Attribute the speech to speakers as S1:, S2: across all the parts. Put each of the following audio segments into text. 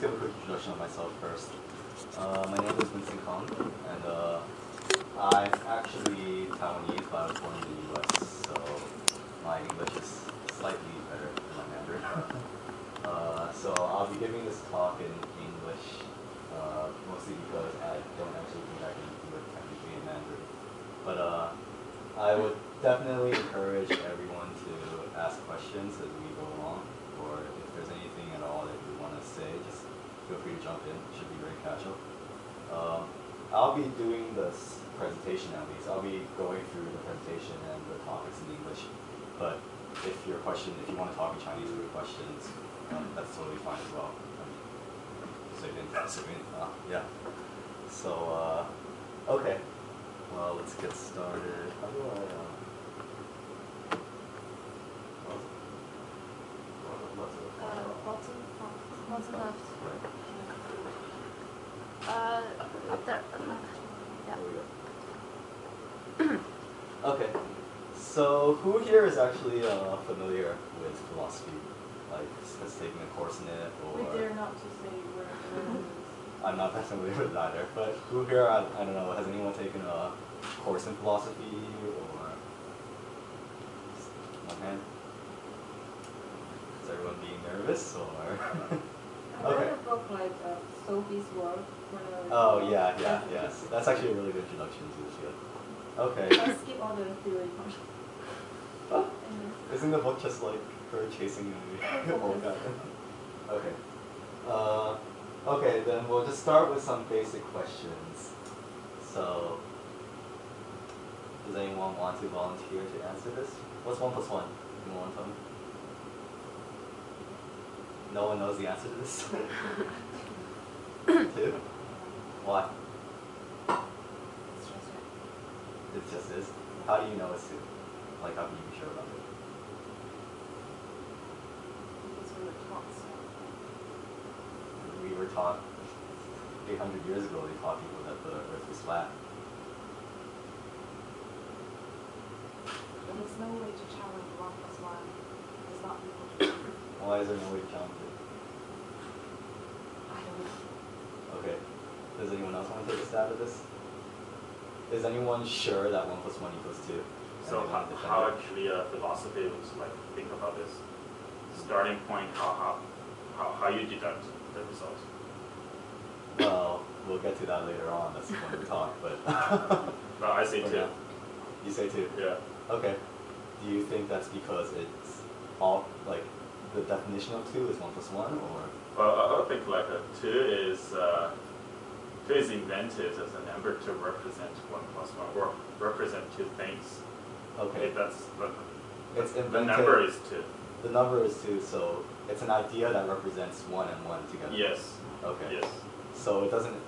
S1: just give a quick introduction of myself first. My name is Immanuel Kant, and I'm actually Taiwanese, but I was born in the U.S., so my English is slightly better than my Mandarin. So I'll be giving this talk in English, mostly because I don't actually think I can do it technically in Mandarin. But I would definitely encourage everyone to ask questions as we go along, or if there's anything at all that you want to say, just feel free to jump in. It should be very casual. I'll be doing this presentation at least. I'll be going through the presentation and the topics in English. But if you want to talk in Chinese for your questions, that's totally fine as well. Yeah. So, okay. Well, let's get started. How do I,
S2: bottom left. There. Yeah.
S1: Okay. So, who here is actually familiar with philosophy? Like, has taken a course in it, or?
S3: We dare not to say we're
S1: I'm not that familiar with it either, but who here, I don't know, has anyone taken a course in philosophy, or? One hand? Is everyone being nervous, or?
S3: I read a book like Sophie's World.
S1: Oh, yes. That's actually a really good introduction to the field. Okay.
S3: I skip all the theory part.
S1: Oh, isn't the book just like her chasing the old guy? Okay. Okay, then we'll just start with some basic questions. So, does anyone want to volunteer to answer this? What's 1 + 1? Anyone want to tell me? No one knows the answer to this? 2? Why? It just is. How do you know it's 2? Like, how can you be sure about it?
S3: Because we were taught so.
S1: We were taught 800 years ago, they taught people that the earth was flat.
S3: But there's no way to challenge 1 + 1. It's not able to.
S1: Why is there no way to challenge it?
S3: I don't know.
S1: Okay. Does anyone else want to take a stab at this? Is anyone sure that 1 + 1 = 2?
S4: So how actually philosophy was like think about this starting point? How you deduct the results?
S1: Well, we'll get to that later on. That's when we talk. But
S4: No, I say 2.
S1: You say 2.
S4: Yeah.
S1: Okay. Do you think that's because it's all like the definition of 2 is 1 + 1, or?
S4: Well, I think like 2 is invented as a number to represent 1 + 1 or represent 2 things.
S1: Okay.
S4: If that's
S1: It's invented.
S4: the number is 2.
S1: The number is 2, so it's an idea that represents 1 and 1 together.
S4: Yes.
S1: Okay.
S4: Yes.
S1: So it doesn't.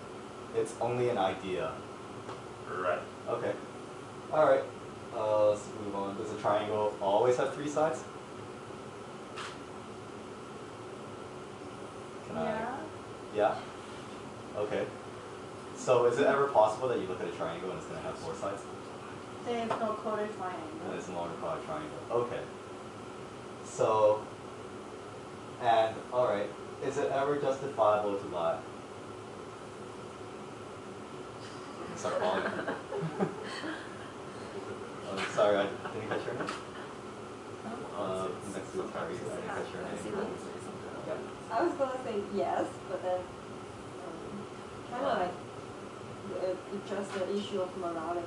S1: It's only an idea.
S4: Right.
S1: Okay. All right. Let's move on. Does a triangle always have 3 sides? Can I?
S3: Yeah.
S1: Yeah? Okay. So is it ever possible that you look at a triangle and it's going to have 4 sides?
S3: There's no quarter
S1: And
S3: triangle.
S1: it's no longer called a triangle. Okay. So, and, alright, is it ever justifiable to lie? Start calling. Sorry, I didn't catch your name. Next to the party, I didn't catch your name.
S3: I was gonna say yes, but then kind of like address the issue of morality.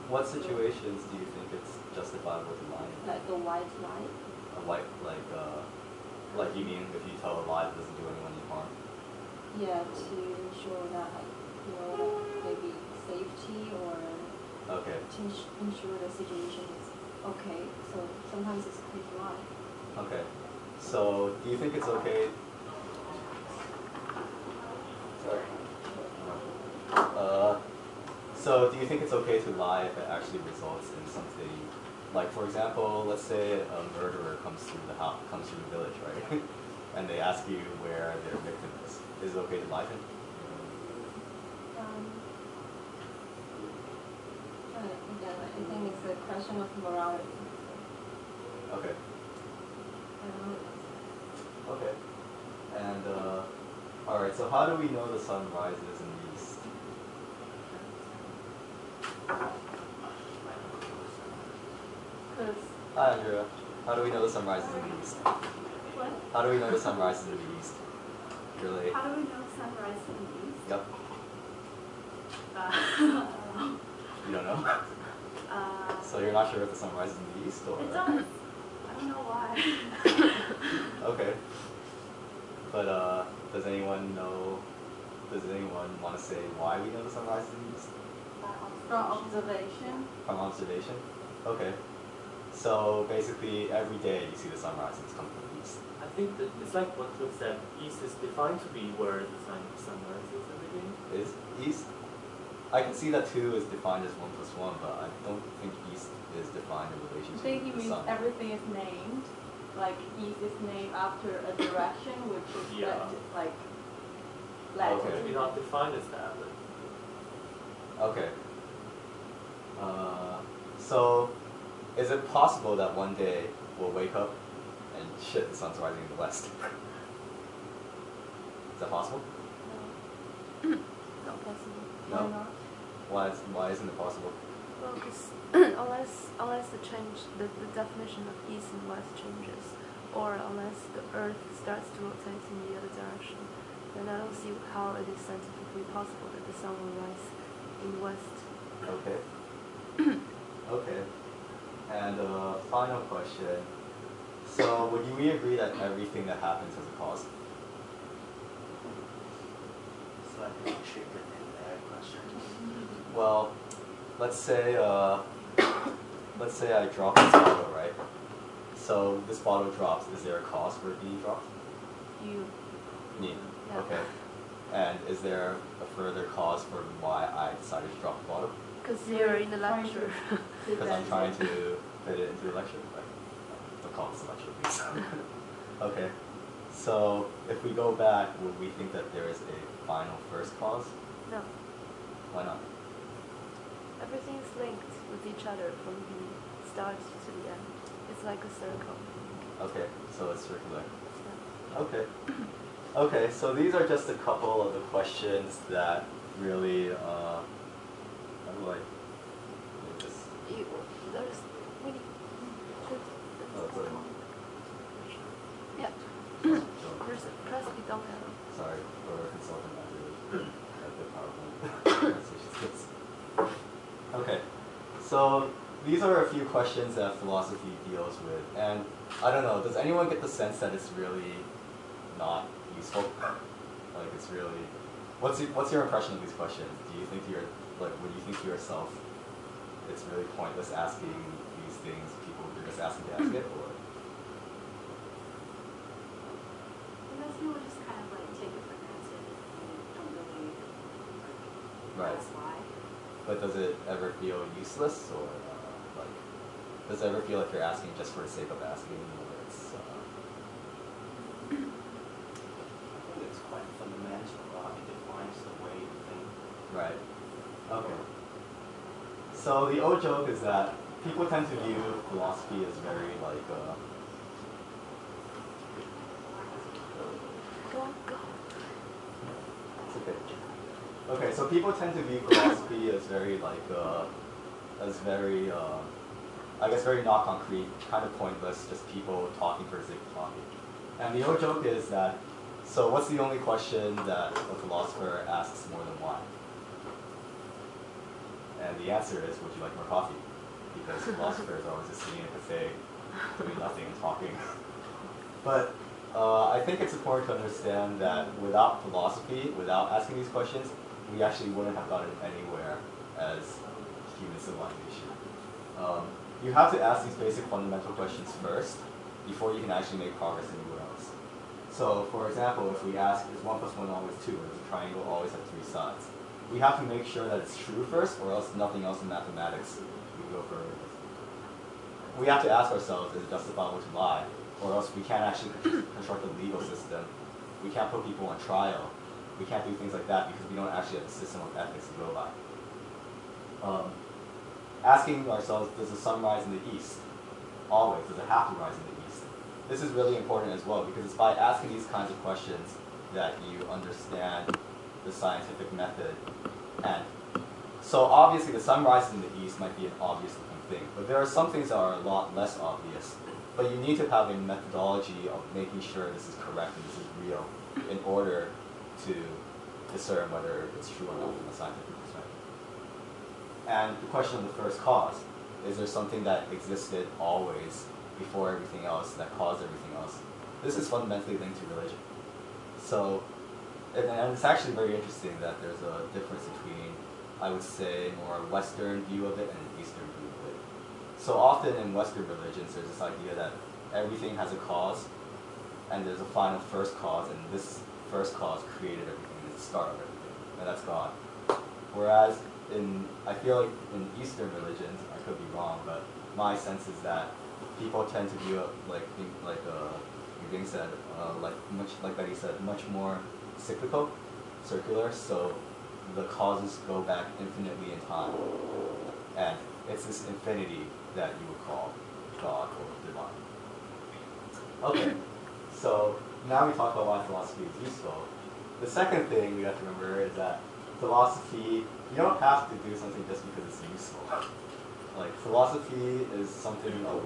S1: What situations do you think it's justifiable to lie in?
S3: Like the white lie.
S1: A white, like you mean if you tell a lie that doesn't do anyone any harm?
S3: Yeah, to ensure that maybe safety or
S1: Okay.
S3: to ensure the situation is okay. So sometimes it's a quick lie.
S1: Okay. So do you think it's okay? Sorry. So do you think it's okay to lie if it actually results in something? Like, for example, let's say a murderer comes through the house, comes through the village, right? And they ask you where their victim is. Is it okay to lie to him?
S3: Again, I think it's a question of morality.
S1: Okay.
S3: I don't know.
S1: Okay. And Alright, so how do we know the sun rises in the east?
S2: Because
S1: Hi, Andrea. How do we know the sun rises in the east?
S2: what?
S1: How do we know the sun rises in the east? You're late.
S2: How do we know sunrise in the east?
S1: Yep. You don't know? So you're not sure if the sun rises in the east, or?
S2: It does. I don't know why.
S1: Okay. But does anyone know? Does anyone want to say why we know the sun rises in the east?
S3: From observation.
S1: From observation. Okay. So basically, every day you see the sun rise, it's coming from the east.
S5: I think that it's like what was said. East is defined to be where the sun rises every day.
S1: Is east? I can see that 2 is defined as 1 plus 1, but I don't think east is defined in relation
S3: I
S1: to
S3: think it
S1: the
S3: means
S1: sun.
S3: everything is named. Like east is named after a direction, which is
S5: Yeah.
S3: like
S1: Okay.
S5: Maybe
S3: latitude.
S5: not defined as that, but
S1: Okay. So, is it possible that one day we'll wake up and shit, the sun's rising in the west? Is that possible?
S2: No. Not possible.
S1: No?
S3: Why not?
S1: Why isn't it possible?
S2: Well, because unless the definition of east and west changes, or unless the Earth starts to rotate in the other direction, then I don't see how it is scientifically possible that the sun will rise in the west.
S1: Okay. Okay. And final question. So, would we agree that everything that happens has a cause?
S6: It's like a chicken and egg question.
S1: Well, let's say I drop this bottle, right? So this bottle drops. Is there a cause for it being dropped?
S2: You.
S1: Me.
S2: Yeah.
S1: Okay. And is there a further cause for why I decided to drop the bottle?
S2: Because you're in the
S3: Trying to
S2: lecture.
S1: Because I'm trying to fit it into the lecture. Right? Don't call this a lecture, please. Okay. So if we go back, would we think that there is a final first cause?
S2: No.
S1: Why not?
S2: Everything is linked with each other from the start to the end. It's like a circle.
S1: Okay. So it's circular.
S2: Yeah.
S1: Okay. Okay, so these are just a couple of the questions that really, how do I make this?
S2: There's we need
S1: Oh, it's like,
S2: yeah.
S1: so,
S2: There's a recipe don't have.
S1: sorry, for a consultant, I really have the PowerPoint translation skills. Okay, so these are a few questions that philosophy deals with, and I don't know, does anyone get the sense that it's really not useful? Like it's really, what's your impression of these questions? Do you think would you think to yourself, it's really pointless asking these things, people are just asking to ask it, or?
S7: Unless you would just kind of like take it for granted and don't really
S1: Right.
S7: ask why.
S1: But does it ever feel useless, or like, does it ever feel like you're asking just for the sake of asking, or it's,
S6: I think it's quite fundamental. It defines the way you think.
S1: right? Okay. So the old joke is that people tend to view philosophy as very like,
S2: Go on, go.
S1: it's okay. Okay, so people tend to view philosophy as very like, I guess very not concrete, kind of pointless, just people talking for the sake of talking. And the old joke is that, so what's the only question that a philosopher asks more than why? And the answer is, would you like more coffee? Because philosophers are always just sitting in a cafe, doing nothing and talking. But I think it's important to understand that without philosophy, without asking these questions, we actually wouldn't have gotten anywhere as human civilization. You have to ask these basic fundamental questions first before you can actually make progress anywhere else. So, for example, if we ask, is 1 plus 1 always 2, or does a triangle always have 3 sides? We have to make sure that it's true first, or else nothing else in mathematics will go further. We have to ask ourselves, is it justifiable to lie? Or else we can't actually construct a legal system. We can't put people on trial. We can't do things like that because we don't actually have a system of ethics to go by. Asking ourselves, does the sun rise in the east? Always. Does it have to rise in the east? This is really important as well because it's by asking these kinds of questions that you understand the scientific method. And so obviously the sun rises in the east might be an obvious looking thing, but there are some things that are a lot less obvious. But you need to have a methodology of making sure this is correct and this is real in order to discern whether it's true or not from a scientific perspective. And the question of the first cause, is there something that existed always before everything else that caused everything else? This is fundamentally linked to religion. So, and it's actually very interesting that there's a difference between, I would say, more Western view of it and an Eastern view of it. So often in Western religions, there's this idea that everything has a cause, and there's a final first cause, and this first cause created everything, is the start of everything, and that's God. Whereas I feel like in Eastern religions, I could be wrong, but my sense is that people tend to view it like Ying said, like Betty said, much more cyclical, circular. So the causes go back infinitely in time, and it's this infinity that you would call God or divine. Okay, so now we talked about why philosophy is useful. The second thing we have to remember is that philosophy, you don't have to do something just because it's useful. Like, philosophy is something of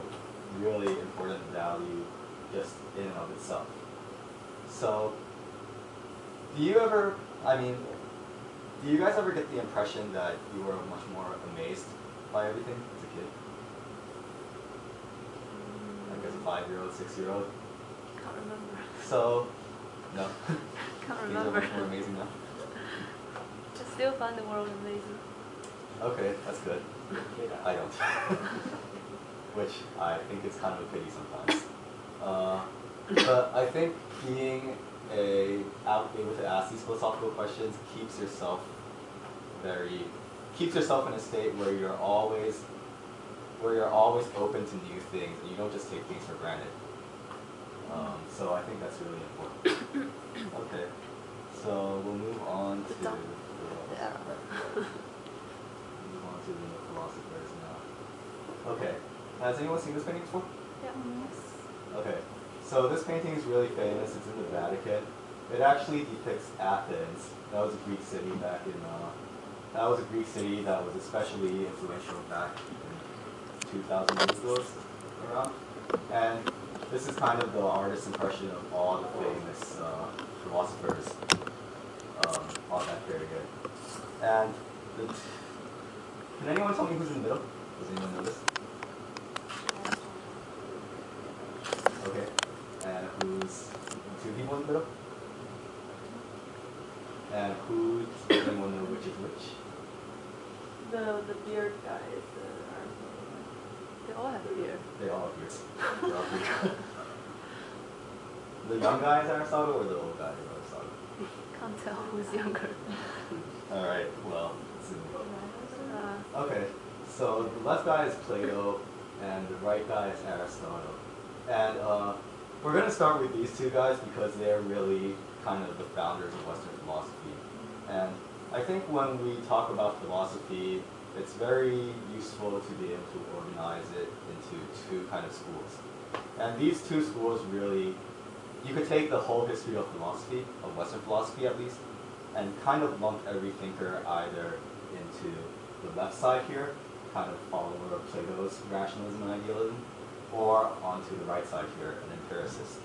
S1: really important value just in and of itself. So, do you guys ever get the impression that you were much more amazed by everything as a kid? Like as a 5-year-old, 6-year-old?
S2: Can't remember.
S1: So, no?
S2: Can't
S1: Things are
S2: remember.
S1: much more amazing now?
S2: I still find the world amazing.
S1: Okay, that's good. I don't. Which I think is kind of a pity sometimes. But I think being able to ask these philosophical questions keeps yourself in a state where you're always open to new things and you don't just take things for granted. So I think that's really important. Okay, so we'll move on to move on to the philosophers now. Okay, has anyone seen this painting before?
S2: Yeah.
S1: Okay, so this painting is really famous. It's in the Vatican. It actually depicts Athens. That was a Greek city that was especially influential back in 2000 years ago around. And this is kind of the artist's impression of all the famous philosophers on that period. And can anyone tell me who's in the middle? Does anyone know this? Okay. And who's two people in the middle? And does anyone know which is which?
S2: The beard guys are. They all have beard.
S1: They all have beards. They're all Greek. The young guy is Aristotle or the old guy is Aristotle?
S2: Can't tell who's younger.
S1: Alright, well, okay. So the left guy is Plato and the right guy is Aristotle. And we're going to start with these two guys because they're really kind of the founders of Western philosophy. And I think when we talk about philosophy, it's very useful to be able to organize it into two kind of schools. And these two schools really, you could take the whole history of philosophy, of Western philosophy at least, and kind of lump every thinker either into the left side here, kind of follower of Plato's rationalism and idealism, or onto the right side here, an empiricist.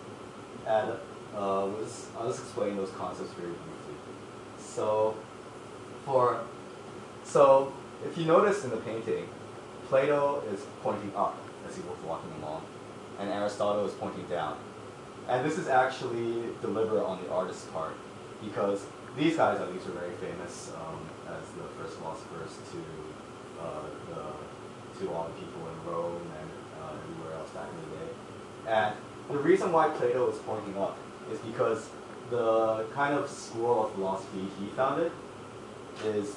S1: And I'll just explain those concepts very briefly. So if you notice in the painting, Plato is pointing up as he was walking along, and Aristotle is pointing down. And this is actually deliberate on the artist's part, because these guys at least are very famous as the first philosophers to all the people in Rome and everywhere else back in the day. And the reason why Plato is pointing up is because the kind of school of philosophy he founded is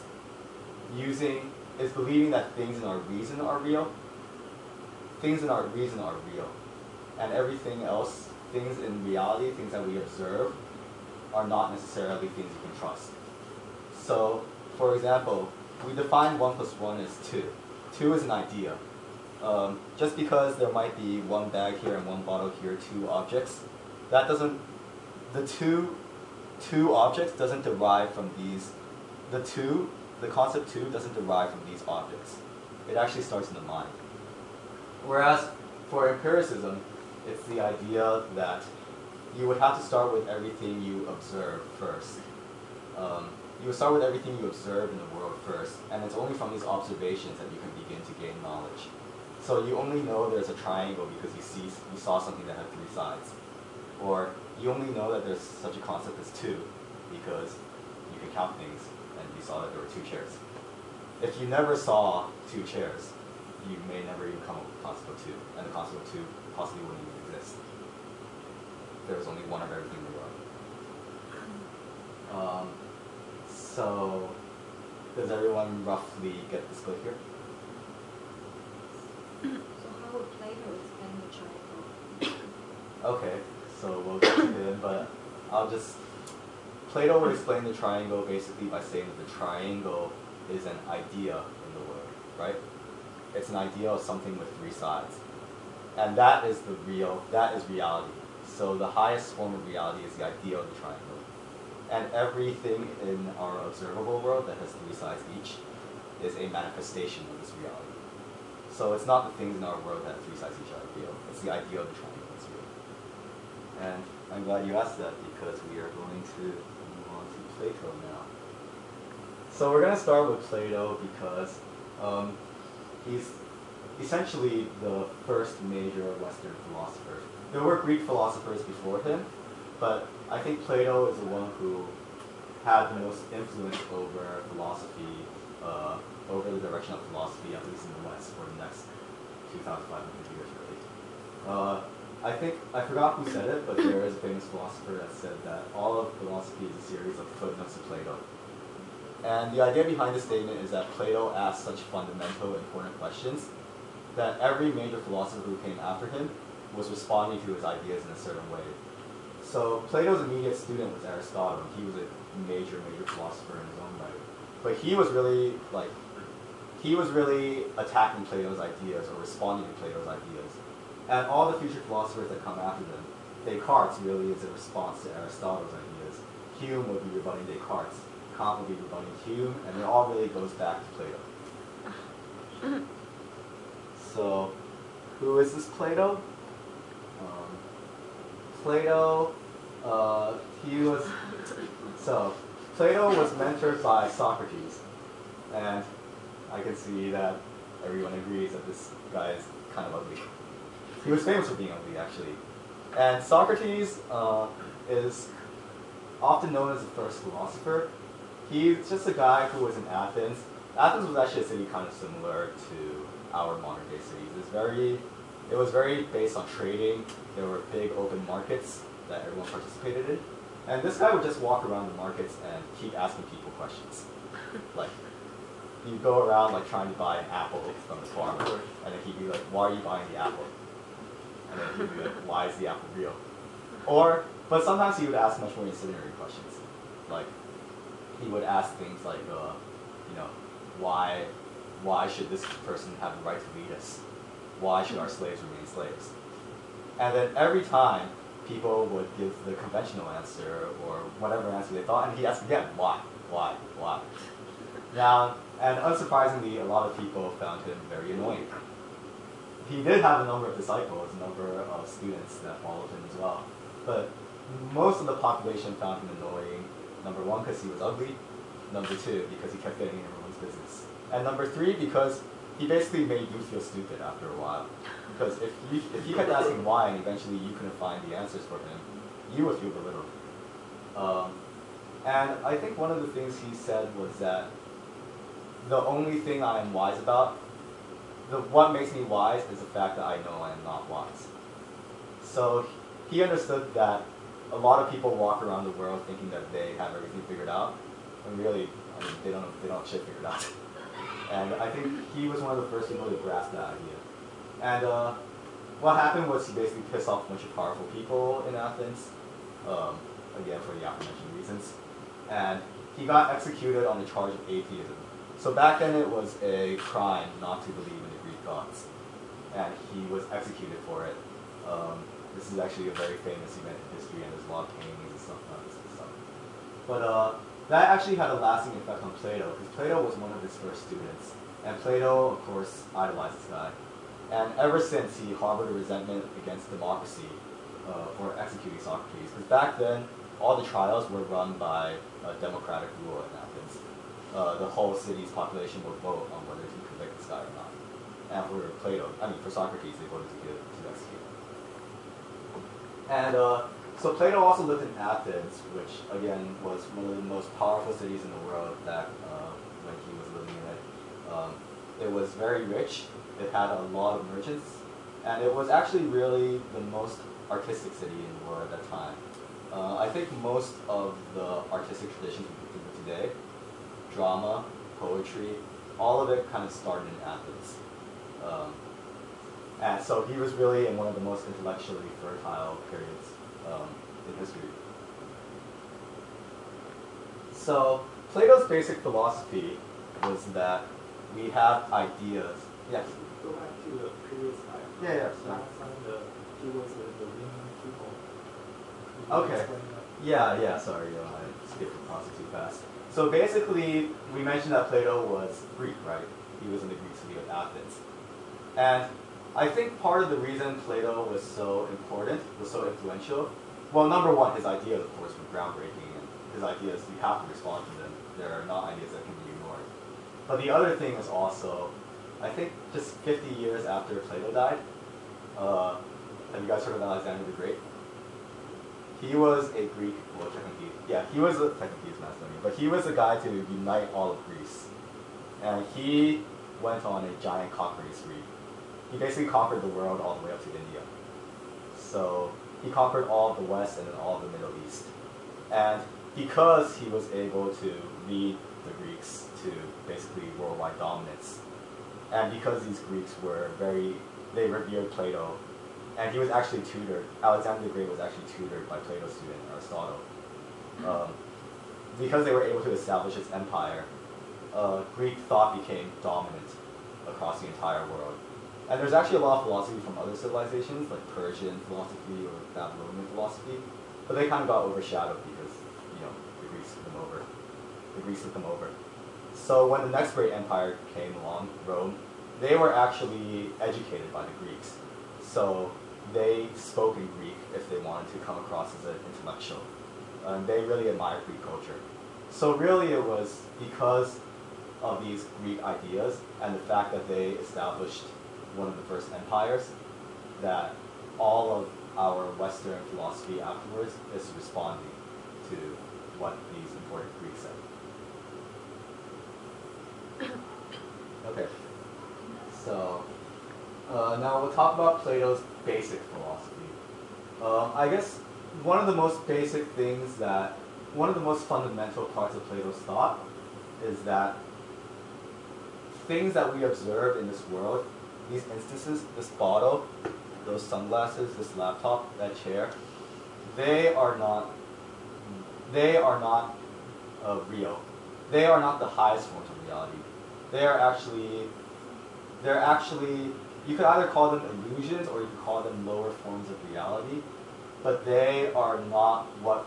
S1: believing that things in our reason are real. Things in our reason are real. And everything else, things in reality, things that we observe, are not necessarily things you can trust. So, for example, we define 1 plus 1 as 2. 2 is an idea. Just because there might be one bag here and one bottle here, two objects, that doesn't, the two two objects doesn't derive from these, the concept two doesn't derive from these objects. It actually starts in the mind. Whereas for empiricism, it's the idea that you would have to start with everything you observe first. You would start with everything you observe in the world first, and it's only from these observations that you can begin to gain knowledge. So you only know there's a triangle because you saw something that had three sides. Or you only know that there's such a concept as two because you can count things and you saw that there were two chairs. If you never saw two chairs, you may never even come up with the concept of two, and the concept of two possibly wouldn't even exist. There was only one of everything in the world. So, does everyone roughly get the split here?
S3: So how would Plato explain the triangle?
S1: Okay, so we'll get to him, but Plato would explain the triangle basically by saying that the triangle is an idea in the world, right? It's an idea of something with three sides. And that is reality. So the highest form of reality is the idea of the triangle. And everything in our observable world that has three sides each is a manifestation of this reality. So it's not the things in our world that have three sides each are real. It's the idea of the triangle that's real. And I'm glad you asked that because we are going to move on to Plato now. So we're going to start with Plato because he's essentially the first major Western philosopher. There were Greek philosophers before him, but I think Plato is the one who had the most influence over philosophy, over the direction of philosophy, at least in the West, for the next 2,500 years, really. I forgot who said it, but there is a famous philosopher that said that all of philosophy is a series of footnotes to Plato. And the idea behind this statement is that Plato asked such fundamental, important questions that every major philosopher who came after him was responding to his ideas in a certain way. So Plato's immediate student was Aristotle. He was a major philosopher in his own right. But he was really attacking Plato's ideas or responding to Plato's ideas. And all the future philosophers that come after them, Descartes really is a response to Aristotle's ideas. Hume would be rebutting Descartes. Kant would be rebutting Hume, and it all really goes back to Plato. So, who is this Plato? Plato was mentored by Socrates, and I can see that everyone agrees that this guy is kind of ugly. He was famous for being ugly, actually. And Socrates is often known as the first philosopher. He's just a guy who was in Athens. Athens was actually a city kind of similar to our modern day cities. It was very based on trading. There were big open markets that everyone participated in. And this guy would just walk around the markets and keep asking people questions. Like, you'd go around like trying to buy an apple from the farmer, and then he'd be like, "Why are you buying the apple?" And then he'd be like, "Why is the apple real?" But sometimes he would ask much more incendiary questions. Like, he would ask things like, why should this person have the right to lead us? Why should our slaves remain slaves? And then every time, people would give the conventional answer or whatever answer they thought, and he asked again, why? Now, and unsurprisingly, a lot of people found him very annoying. He did have a number of disciples, a number of students that followed him as well. But most of the population found him annoying, number one, because he was ugly, number two, because he kept getting in everyone's business, and number three, because he basically made you feel stupid after a while. Because if you kept asking why and eventually you couldn't find the answers for him, you would feel belittled. And I think one of the things he said was that the only thing I am wise about, what makes me wise is the fact that I know I am not wise. So he understood that a lot of people walk around the world thinking that they have everything figured out, and really, they don't have shit figured out. And I think he was one of the first people to grasp that idea. And what happened was he basically pissed off a bunch of powerful people in Athens, again for the aforementioned reasons. And he got executed on the charge of atheism. So back then it was a crime not to believe in the Greek gods. And he was executed for it. This is actually a very famous event in history, and there's a lot of paintings and stuff about this and stuff. But that actually had a lasting effect on Plato, because Plato was one of his first students. And Plato, of course, idolized this guy. And ever since, he harbored a resentment against democracy for executing Socrates. Because back then, all the trials were run by democratic rule in Athens. The whole city's population would vote on whether to convict this guy or not. And for Socrates, they voted to execute him. And so Plato also lived in Athens, which again was one of the most powerful cities in the world back when he was living in it. It was very rich. It had a lot of merchants, and it was actually really the most artistic city in the world at that time. I think most of the artistic traditions we think of today, drama, poetry, all of it kind of started in Athens. And so he was really in one of the most intellectually fertile periods in history. So Plato's basic philosophy was that we have ideas. Yes?
S5: Go back to the previous slide.
S1: Yeah.
S5: Last time he was the winning people.
S1: Okay. Yeah, sorry, I skipped across it too fast. So basically, we mentioned that Plato was Greek, right? He was in the Greek city of Athens. And I think part of the reason Plato was so important, was so influential, well, number one, his ideas, of course, were groundbreaking, and his ideas, you have to respond to them. They're not ideas that can be ignored. But the other thing is also, I think just 50 years after Plato died, have you guys heard of Alexander the Great? He was a Greek, well, technically he was Macedonian, but he was a guy to unite all of Greece. And he went on a giant conquering spree. He basically conquered the world all the way up to India. So he conquered all of the West and then all of the Middle East. And because he was able to lead the Greeks to basically worldwide dominance, and because these Greeks they revered Plato, and he was actually tutored, Alexander the Great was actually tutored by Plato's student, Aristotle. Because they were able to establish this empire, Greek thought became dominant across the entire world. And there's actually a lot of philosophy from other civilizations, like Persian philosophy or Babylonian philosophy, but they kind of got overshadowed because, the Greeks took them over. So when the next great empire came along, Rome, they were actually educated by the Greeks. So they spoke in Greek if they wanted to come across as an intellectual. And they really admired Greek culture. So really it was because of these Greek ideas and the fact that they established one of the first empires that all of our Western philosophy afterwards is responding to what these important Greeks said. Okay, so now we'll talk about Plato's basic philosophy. I guess one of the most fundamental parts of Plato's thought is that things that we observe in this world, these instances, this bottle, those sunglasses, this laptop, that chair, they are not real. They are not the highest forms of reality. They're actually, you could either call them illusions or you could call them lower forms of reality, but they are not what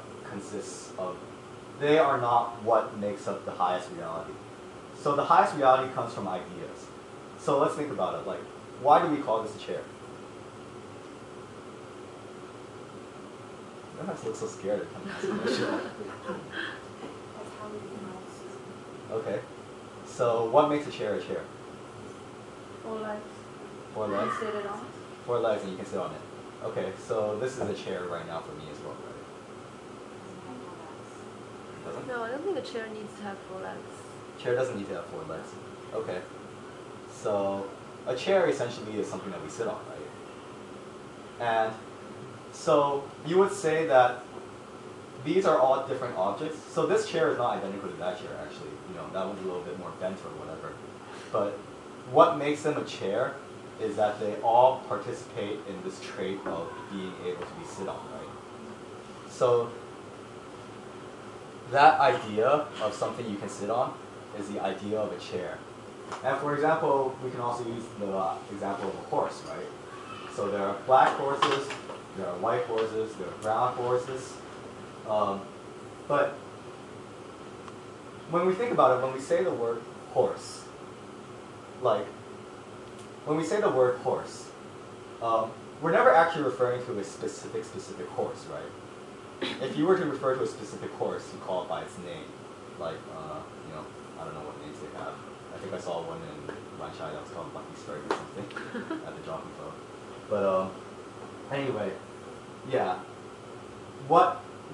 S1: makes up the highest reality. So the highest reality comes from ideas. So let's think about it, like, why do we call this a chair? You don't have to look so scared at coming to ask a question.
S7: That's how we pronounce it.
S1: Okay. So what makes a chair a chair?
S2: 4 legs.
S1: 4 legs?
S2: You sit it on.
S1: 4 legs and you can sit on it. Okay, so this is a chair right now for me as well, right? Doesn't?
S2: No, I don't think a chair needs to have 4 legs.
S1: Chair doesn't need to have 4 legs. Okay. So a chair essentially is something that we sit on, right? And so you would say that these are all different objects. So this chair is not identical to that chair, actually. That one's a little bit more bent or whatever. But what makes them a chair is that they all participate in this trait of being able to be sit on, right? So that idea of something you can sit on is the idea of a chair. And for example, we can also use the example of a horse, right? So there are black horses, there are white horses, there are brown horses. But when we think about it, when we say the word horse, like, when we say the word horse, we're never actually referring to a specific horse, right? If you were to refer to a specific horse, you call it by its name. Like, you know, I don't know what names they have. I think I saw one in Ranchai that was called Lucky Strike or something at the jockey club. But anyway, yeah.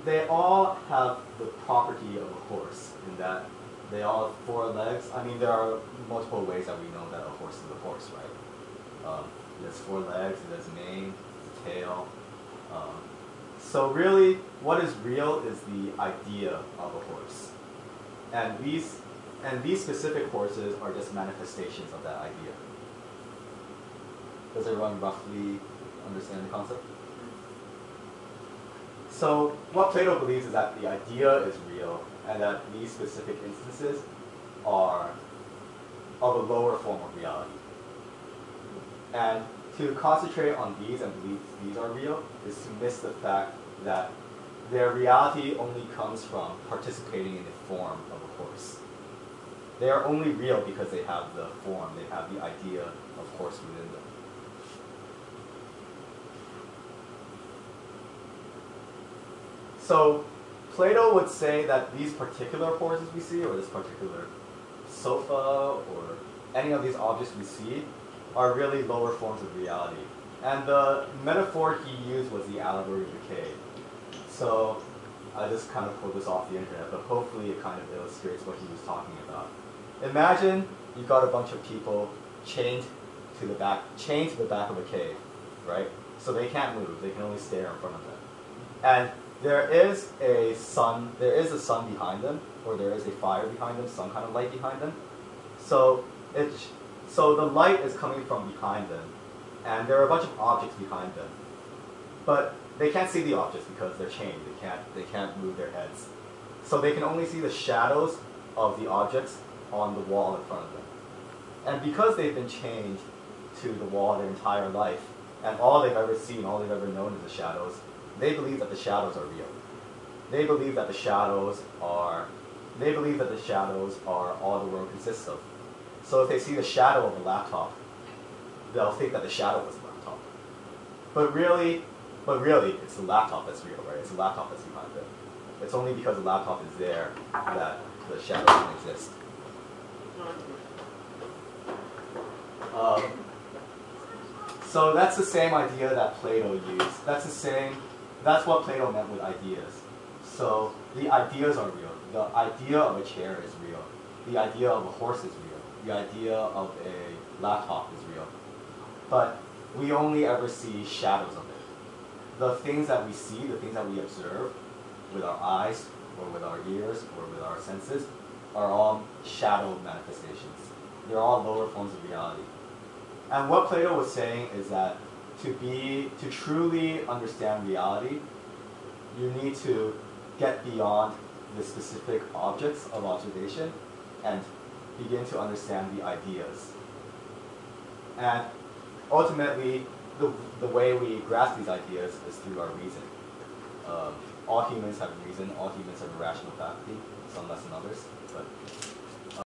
S1: They all have the property of a horse in that they all have 4 legs. I mean, there are multiple ways that we know that a horse is a horse, right? It has 4 legs, it has a mane, a tail. So really, what is real is the idea of a horse. And these specific horses are just manifestations of that idea. Does everyone roughly understand the concept? So what Plato believes is that the idea is real and that these specific instances are of a lower form of reality. And to concentrate on these and believe these are real is to miss the fact that their reality only comes from participating in the form of a horse. They are only real because they have the form, they have the idea of horse within them. So Plato would say that these particular horses we see, or this particular sofa, or any of these objects we see, are really lower forms of reality. And the metaphor he used was the allegory of the cave. So I just kind of pulled this off the internet, but hopefully it kind of illustrates what he was talking about. Imagine you've got a bunch of people chained to the back of a cave, right? So they can't move, they can only stare in front of them. And there is a sun behind them, or there is a fire behind them, some kind of light behind them. So the light is coming from behind them, and there are a bunch of objects behind them. But they can't see the objects because they're chained. They can't move their heads. So they can only see the shadows of the objects on the wall in front of them. And because they've been chained to the wall their entire life, and all they've ever seen, all they've ever known is the shadows, they believe that the shadows are real. They believe that the shadows are all the world consists of. So if they see the shadow of a laptop, they'll think that the shadow was a laptop. But really, it's the laptop that's real, right? It's the laptop that's behind it. It's only because the laptop is there that the shadow can exist. So that's the same idea that Plato used. That's what Plato meant with ideas. So the ideas are real. The idea of a chair is real. The idea of a horse is real. The idea of a laptop is real. But we only ever see shadows of it. The things that we see, the things that we observe with our eyes, or with our ears, or with our senses, are all shadow manifestations. They're all lower forms of reality. And what Plato was saying is that to truly understand reality, you need to get beyond the specific objects of observation and begin to understand the ideas. And ultimately, the way we grasp these ideas is through our reason. All humans have reason, all humans have a rational faculty, some less than others, but